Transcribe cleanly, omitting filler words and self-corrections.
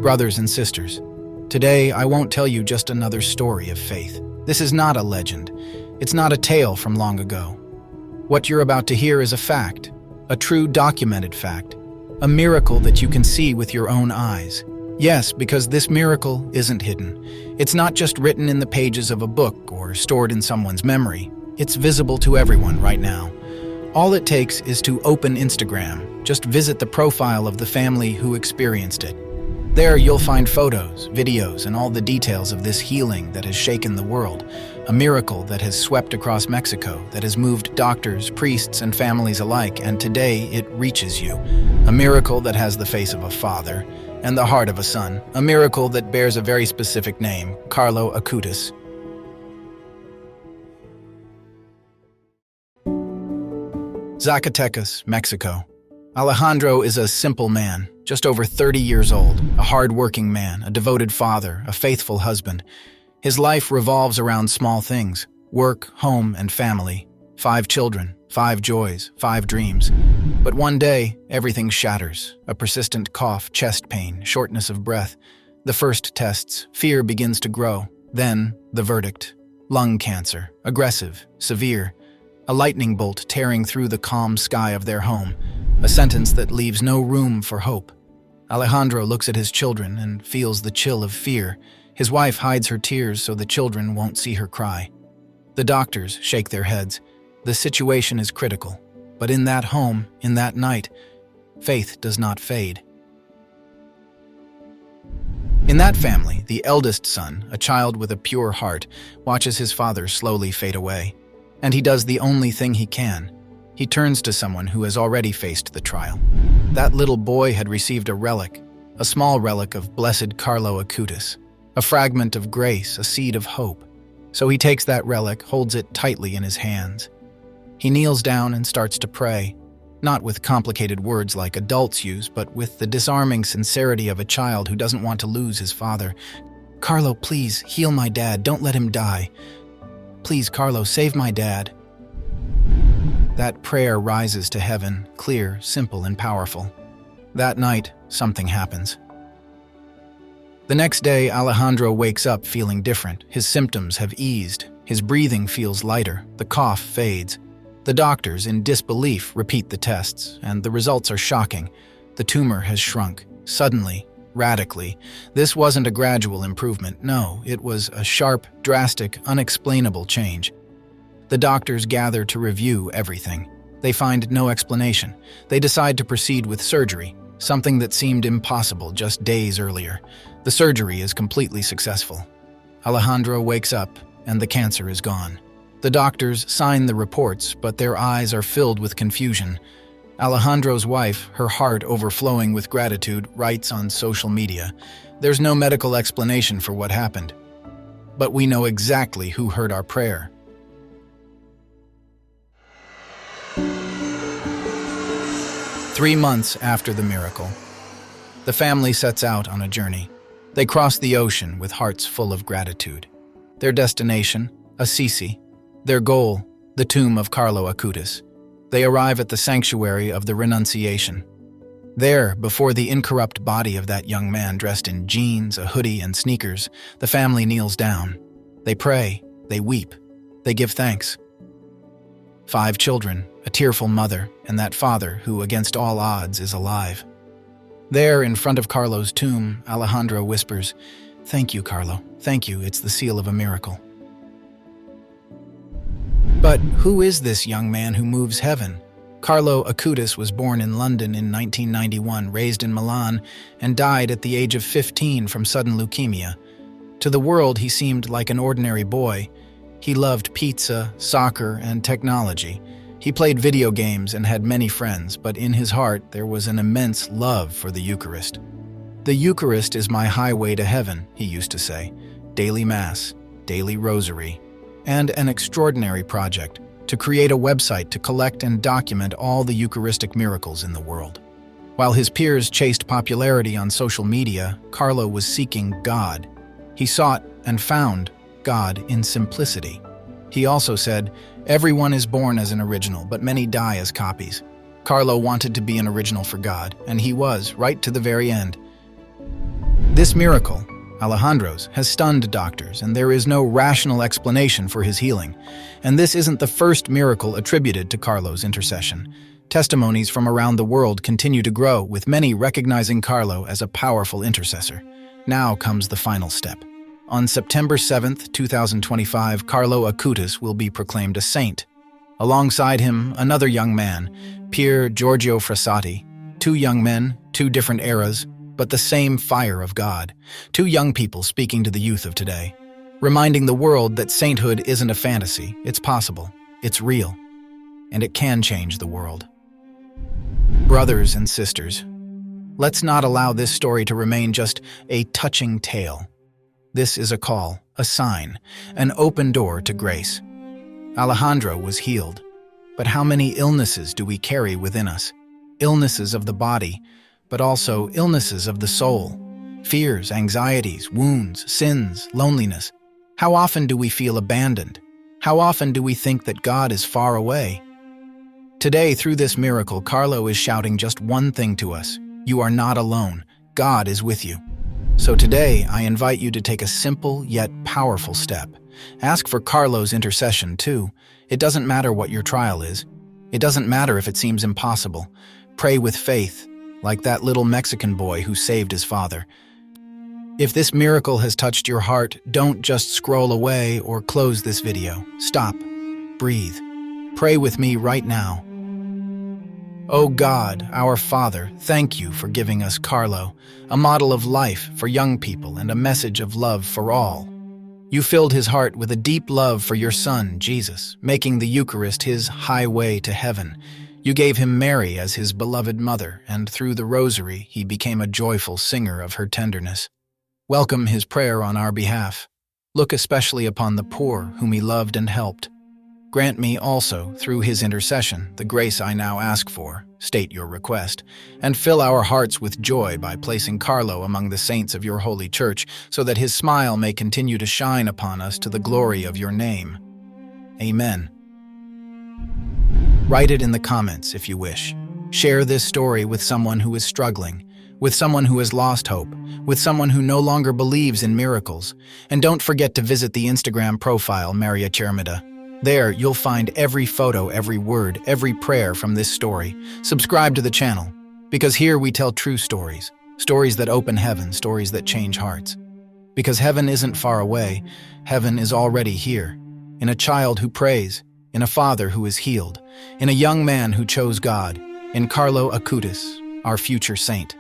brothers and sisters. Today, I won't tell you just another story of faith. This is not a legend. It's not a tale from long ago. What you're about to hear is a fact, a true documented fact, a miracle that you can see with your own eyes. Yes, because this miracle isn't hidden. It's not just written in the pages of a book or stored in someone's memory. It's visible to everyone right now. All it takes is to open Instagram. Just visit the profile of the family who experienced it. There you'll find photos, videos, and all the details of this healing that has shaken the world. A miracle that has swept across Mexico, that has moved doctors, priests, and families alike, and today it reaches you. A miracle that has the face of a father and the heart of a son. A miracle that bears a very specific name, Carlo Acutis. Zacatecas, Mexico. Alejandro is a simple man, just over 30 years old, a hard-working man, a devoted father, a faithful husband. His life revolves around small things: work, home, and family. 5 children, 5 joys, 5 dreams. But one day, everything shatters. A persistent cough, chest pain, shortness of breath. The first tests, fear begins to grow. Then, the verdict: lung cancer, aggressive, severe. A lightning bolt tearing through the calm sky of their home. A sentence that leaves no room for hope. Alejandro looks at his children and feels the chill of fear. His wife hides her tears so the children won't see her cry. The doctors shake their heads. The situation is critical. But in that home, in that night, faith does not fade. In that family, the eldest son, a child with a pure heart, watches his father slowly fade away. And he does the only thing he can. He turns to someone who has already faced the trial. That little boy had received a relic, a small relic of blessed Carlo Acutis, a fragment of grace, a seed of hope. So he takes that relic, holds it tightly in his hands. He kneels down and starts to pray, not with complicated words like adults use, but with the disarming sincerity of a child who doesn't want to lose his father. "Carlo, please, heal my dad. Don't let him die. Please, Carlo, save my dad." That prayer rises to heaven, clear, simple, and powerful. That night, something happens. The next day, Alejandro wakes up feeling different. His symptoms have eased. His breathing feels lighter. The cough fades. The doctors, in disbelief, repeat the tests, and the results are shocking. The tumor has shrunk. Suddenly, radically. This wasn't a gradual improvement. No, it was a sharp, drastic, unexplainable change. The doctors gather to review everything. They find no explanation. They decide to proceed with surgery, something that seemed impossible just days earlier. The surgery is completely successful. Alejandro wakes up, and the cancer is gone. The doctors sign the reports, but their eyes are filled with confusion. Alejandro's wife, her heart overflowing with gratitude, writes on social media, "There's no medical explanation for what happened, but we know exactly who heard our prayer." 3 months after the miracle, the family sets out on a journey. They cross the ocean with hearts full of gratitude. Their destination, Assisi. Their goal, the tomb of Carlo Acutis. They arrive at the sanctuary of the Renunciation. There, before the incorrupt body of that young man dressed in jeans, a hoodie, and sneakers, the family kneels down. They pray, they weep, they give thanks. 5 children, a tearful mother, and that father who, against all odds, is alive. There, in front of Carlo's tomb, Alejandro whispers, "Thank you, Carlo. Thank you. It's the seal of a miracle." But who is this young man who moves heaven? Carlo Acutis was born in London in 1991, raised in Milan, and died at the age of 15 from sudden leukemia. To the world, he seemed like an ordinary boy. He loved pizza, soccer, and technology. He played video games and had many friends, but in his heart there was an immense love for the Eucharist. "The Eucharist is my highway to heaven," he used to say. Daily Mass, daily rosary, and an extraordinary project to create a website to collect and document all the Eucharistic miracles in the world. While his peers chased popularity on social media, Carlo was seeking God. He sought and found God in simplicity. He also said, "Everyone is born as an original, but many die as copies." Carlo wanted to be an original for God, and he was, right to the very end. This miracle, Alejandro's, has stunned doctors, and there is no rational explanation for his healing. And this isn't the first miracle attributed to Carlo's intercession. Testimonies from around the world continue to grow, with many recognizing Carlo as a powerful intercessor. Now comes the final step. On September 7, 2025, Carlo Acutis will be proclaimed a saint. Alongside him, another young man, Pier Giorgio Frassati. Two young men, two different eras, but the same fire of God. Two young people speaking to the youth of today, reminding the world that sainthood isn't a fantasy, it's possible, it's real, and it can change the world. Brothers and sisters, let's not allow this story to remain just a touching tale. This is a call, a sign, an open door to grace. Alejandro was healed, but how many illnesses do we carry within us? Illnesses of the body, but also illnesses of the soul. Fears, anxieties, wounds, sins, loneliness. How often do we feel abandoned? How often do we think that God is far away? Today, through this miracle, Carlo is shouting just one thing to us. You are not alone. God is with you. So today, I invite you to take a simple yet powerful step. Ask for Carlo's intercession too. It doesn't matter what your trial is. It doesn't matter if it seems impossible. Pray with faith, like that little Mexican boy who saved his father. If this miracle has touched your heart, don't just scroll away or close this video. Stop. Breathe. Pray with me right now. Oh God, our Father, thank you for giving us Carlo, a model of life for young people and a message of love for all. You filled his heart with a deep love for your Son, Jesus, making the Eucharist his highway to heaven. You gave him Mary as his beloved mother, and through the rosary he became a joyful singer of her tenderness. Welcome his prayer on our behalf. Look especially upon the poor whom he loved and helped. Grant me also, through his intercession, the grace I now ask for, state your request, and fill our hearts with joy by placing Carlo among the saints of your holy church, so that his smile may continue to shine upon us to the glory of your name. Amen. Write it in the comments if you wish. Share this story with someone who is struggling, with someone who has lost hope, with someone who no longer believes in miracles. And don't forget to visit the Instagram profile Maria Cermida. There, you'll find every photo, every word, every prayer from this story. Subscribe to the channel, because here we tell true stories. Stories that open heaven, stories that change hearts. Because heaven isn't far away, heaven is already here. In a child who prays, in a father who is healed, in a young man who chose God, in Carlo Acutis, our future saint.